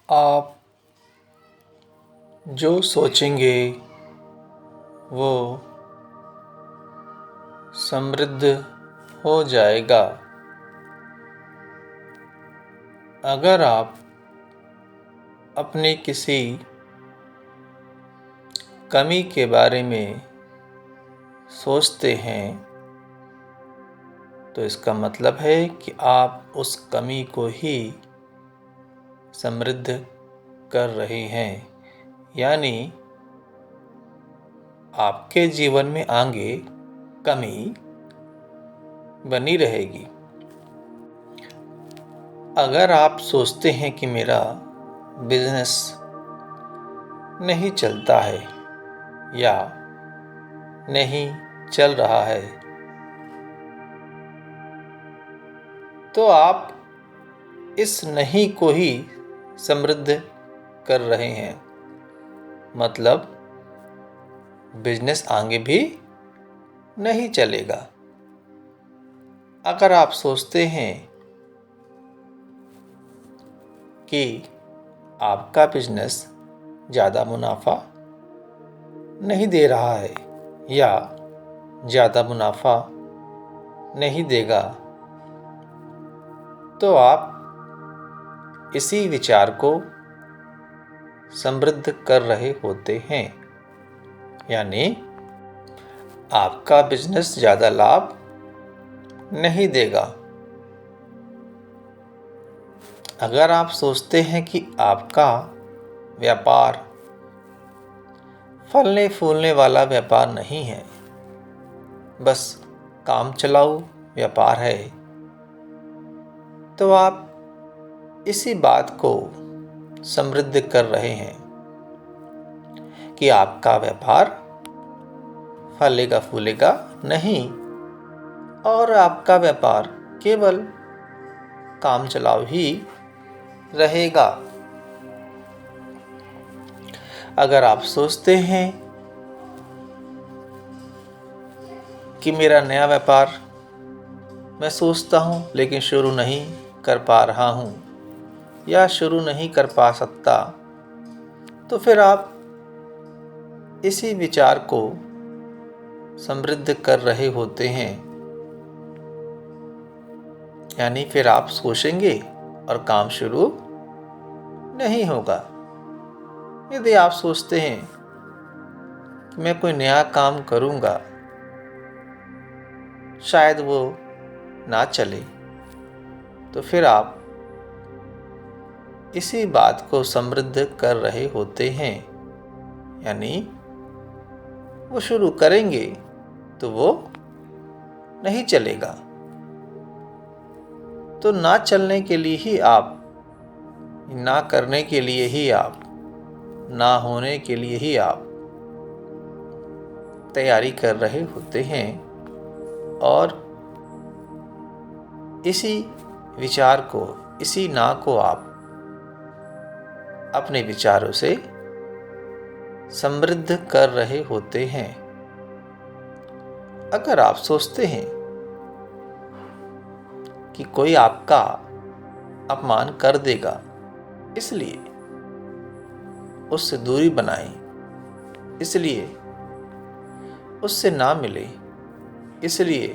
आप जो सोचेंगे वो समृद्ध हो जाएगा। अगर आप अपनी किसी कमी के बारे में सोचते हैं तो इसका मतलब है कि आप उस कमी को ही समृद्ध कर रहे हैं, यानी आपके जीवन में आगे कमी बनी रहेगी। अगर आप सोचते हैं कि मेरा बिजनेस नहीं चलता है या नहीं चल रहा है तो आप इस नहीं को ही समृद्ध कर रहे हैं, मतलब बिजनेस आगे भी नहीं चलेगा। अगर आप सोचते हैं कि आपका बिजनेस ज़्यादा मुनाफा नहीं दे रहा है या ज़्यादा मुनाफा नहीं देगा तो आप इसी विचार को समृद्ध कर रहे होते हैं, यानी आपका बिजनेस ज़्यादा लाभ नहीं देगा। अगर आप सोचते हैं कि आपका व्यापार फलने फूलने वाला व्यापार नहीं है, बस काम चलाऊ व्यापार है, तो आप इसी बात को समृद्ध कर रहे हैं कि आपका व्यापार फलेगा फूलेगा नहीं और आपका व्यापार केवल काम चलाऊ ही रहेगा। अगर आप सोचते हैं कि मेरा नया व्यापार मैं सोचता हूँ लेकिन शुरू नहीं कर पा रहा हूँ या शुरू नहीं कर पा सकता, तो फिर आप इसी विचार को समृद्ध कर रहे होते हैं, यानी फिर आप सोचेंगे और काम शुरू नहीं होगा। यदि आप सोचते हैं कि मैं कोई नया काम करूँगा, शायद वो ना चले, तो फिर आप इसी बात को समृद्ध कर रहे होते हैं, यानी वो शुरू करेंगे तो वो नहीं चलेगा। तो ना चलने के लिए ही आप, ना करने के लिए ही आप, ना होने के लिए ही आप तैयारी कर रहे होते हैं और इसी विचार को, इसी ना को आप अपने विचारों से समृद्ध कर रहे होते हैं। अगर आप सोचते हैं कि कोई आपका अपमान कर देगा, इसलिए उससे दूरी बनाएं, इसलिए उससे ना मिले, इसलिए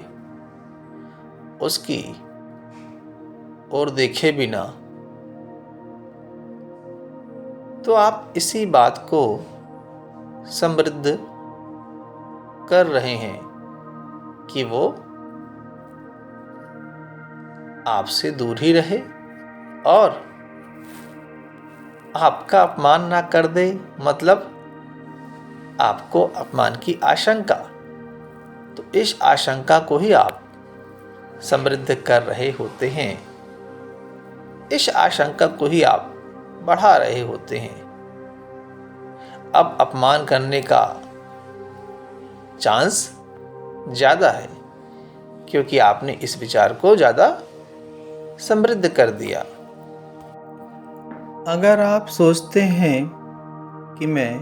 उसकी ओर देखे बिना, तो आप इसी बात को समृद्ध कर रहे हैं कि वो आपसे दूर ही रहे और आपका अपमान ना कर दे, मतलब आपको अपमान की आशंका, तो इस आशंका को ही आप समृद्ध कर रहे होते हैं, इस आशंका को ही आप बढ़ा रहे होते हैं। अब अपमान करने का चांस ज़्यादा है क्योंकि आपने इस विचार को ज़्यादा समृद्ध कर दिया। अगर आप सोचते हैं कि मैं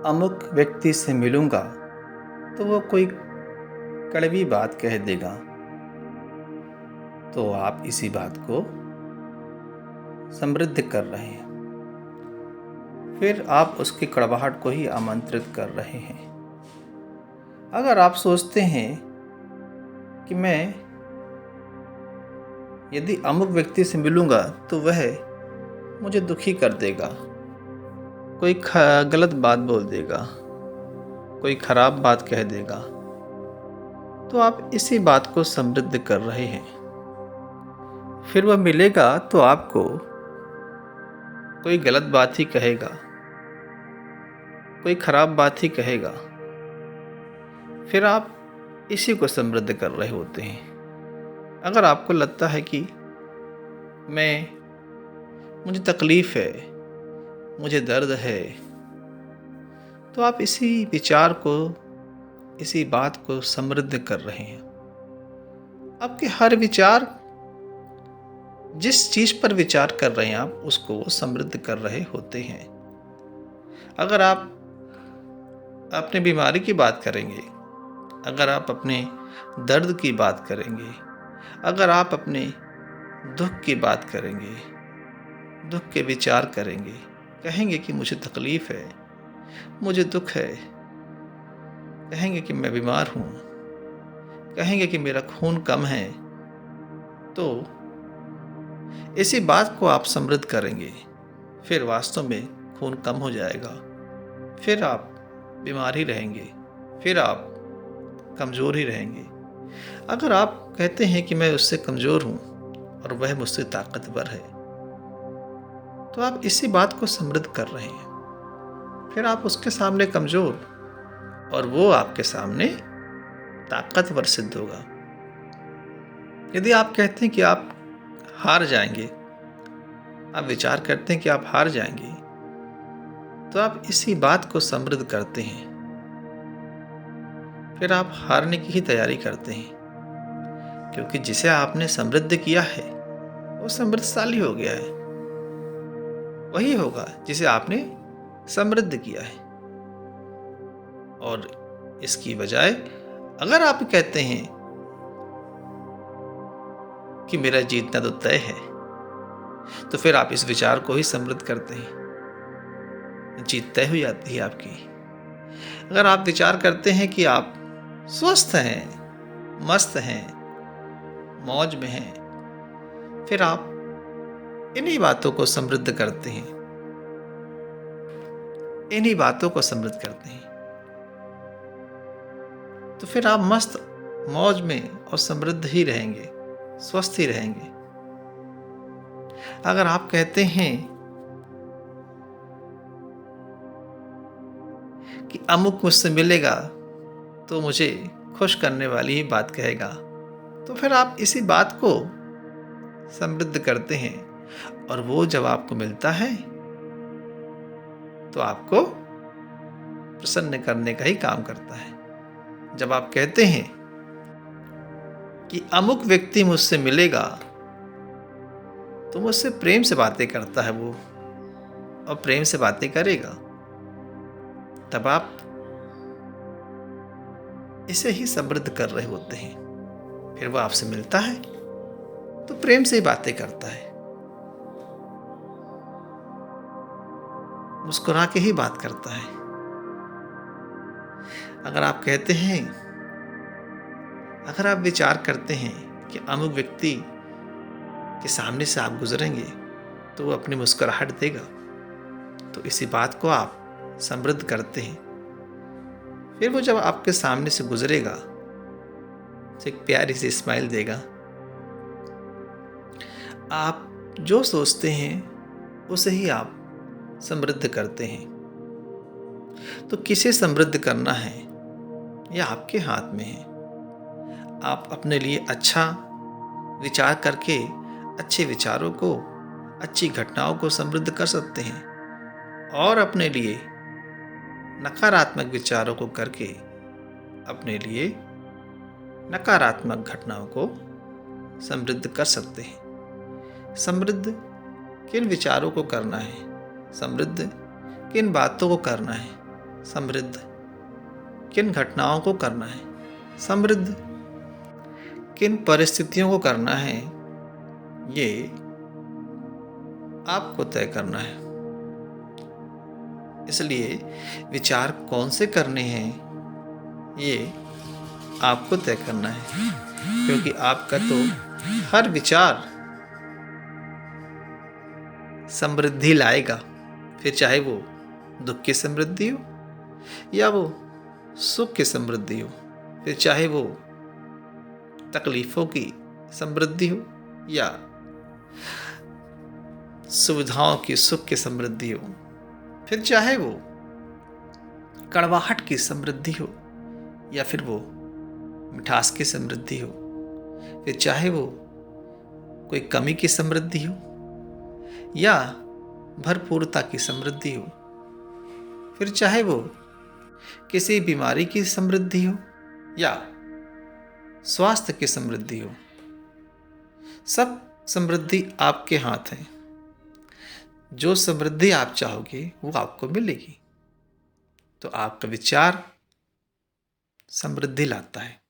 अमुक व्यक्ति से मिलूंगा तो वो कोई कड़वी बात कह देगा, तो आप इसी बात को समृद्ध कर रहे हैं। फिर आप उसकी कड़वाहट को ही आमंत्रित कर रहे हैं। अगर आप सोचते हैं कि मैं यदि अमुक व्यक्ति से मिलूंगा तो वह मुझे दुखी कर देगा, कोई गलत बात बोल देगा, कोई खराब बात कह देगा, तो आप इसी बात को समृद्ध कर रहे हैं। फिर वह मिलेगा तो आपको कोई गलत बात ही कहेगा, कोई खराब बात ही कहेगा, फिर आप इसी को समृद्ध कर रहे होते हैं। अगर आपको लगता है कि मुझे तकलीफ है, मुझे दर्द है, तो आप इसी विचार को, इसी बात को समृद्ध कर रहे हैं। आपके हर विचार, जिस चीज पर विचार कर रहे हैं आप, उसको वो समृद्ध कर रहे होते हैं। अगर आप अपनी बीमारी की बात करेंगे, अगर आप अपने दर्द की बात करेंगे, अगर आप अपने दुख की बात करेंगे, दुख के विचार करेंगे, कहेंगे कि मुझे तकलीफ है, मुझे दुख है, कहेंगे कि मैं बीमार हूँ, कहेंगे कि मेरा खून कम है, तो इसी बात को आप समृद्ध करेंगे। फिर वास्तव में खून कम हो जाएगा, फिर आप बीमार ही रहेंगे, फिर आप कमज़ोर ही रहेंगे। अगर आप कहते हैं कि मैं उससे कमज़ोर हूँ और वह मुझसे ताकतवर है, तो आप इसी बात को समृद्ध कर रहे हैं। फिर आप उसके सामने कमज़ोर और वो आपके सामने ताकतवर सिद्ध होगा। यदि आप कहते हैं कि आप हार जाएंगे, आप विचार करते हैं कि आप हार जाएंगे, तो आप इसी बात को समृद्ध करते हैं। फिर आप हारने की ही तैयारी करते हैं, क्योंकि जिसे आपने समृद्ध किया है वो समृद्धशाली हो गया है। वही होगा जिसे आपने समृद्ध किया है। और इसकी बजाय अगर आप कहते हैं कि मेरा जीतना तो तय है, तो फिर आप इस विचार को ही समृद्ध करते हैं, जीत तय हो जाती है आपकी। अगर आप विचार करते हैं कि आप स्वस्थ हैं, मस्त हैं, मौज में हैं, फिर आप इन्हीं बातों को समृद्ध करते हैं, इन्हीं बातों को समृद्ध करते हैं, तो फिर आप मस्त मौज में और समृद्ध ही रहेंगे, स्वस्थ ही रहेंगे। अगर आप कहते हैं कि अमुक मुझसे मिलेगा तो मुझे खुश करने वाली ही बात कहेगा, तो फिर आप इसी बात को समृद्ध करते हैं, और वो जब आपको मिलता है तो आपको प्रसन्न करने का ही काम करता है। जब आप कहते हैं कि अमुक व्यक्ति मुझसे मिलेगा तो मुझसे प्रेम से बातें करता है वो, और प्रेम से बातें करेगा, तब आप इसे ही समृद्ध कर रहे होते हैं। फिर वो आपसे मिलता है तो प्रेम से ही बातें करता है, मुस्कुरा के ही बात करता है। अगर आप कहते हैं, अगर आप विचार करते हैं कि अमुक व्यक्ति के सामने से आप गुजरेंगे तो वो अपनी मुस्कुराहट देगा, तो इसी बात को आप समृद्ध करते हैं। फिर वो जब आपके सामने से गुजरेगा तो एक प्यारी सी स्माइल देगा। आप जो सोचते हैं उसे ही आप समृद्ध करते हैं। तो किसे समृद्ध करना है यह आपके हाथ में है। आप अपने लिए अच्छा विचार करके अच्छे विचारों को, अच्छी घटनाओं को समृद्ध कर सकते हैं, और अपने लिए नकारात्मक विचारों को करके अपने लिए नकारात्मक घटनाओं को समृद्ध कर सकते हैं। समृद्ध किन विचारों को करना है, समृद्ध किन बातों को करना है, समृद्ध किन घटनाओं को करना है, समृद्ध किन परिस्थितियों को करना है, ये आपको तय करना है। इसलिए विचार कौन से करने हैं ये आपको तय करना है, क्योंकि आपका तो हर विचार समृद्धि लाएगा। फिर चाहे वो दुख की समृद्धि हो या वो सुख की समृद्धि हो, फिर चाहे वो तकलीफों की समृद्धि हो या सुविधाओं की सुख की समृद्धि हो, फिर चाहे वो कड़वाहट की समृद्धि हो या फिर वो मिठास की समृद्धि हो, फिर चाहे वो कोई कमी की समृद्धि हो या भरपूरता की समृद्धि हो, फिर चाहे वो किसी बीमारी की समृद्धि हो या स्वास्थ्य की समृद्धि हो, सब समृद्धि आपके हाथ है। जो समृद्धि आप चाहोगे वो आपको मिलेगी। तो आपका विचार समृद्धि लाता है।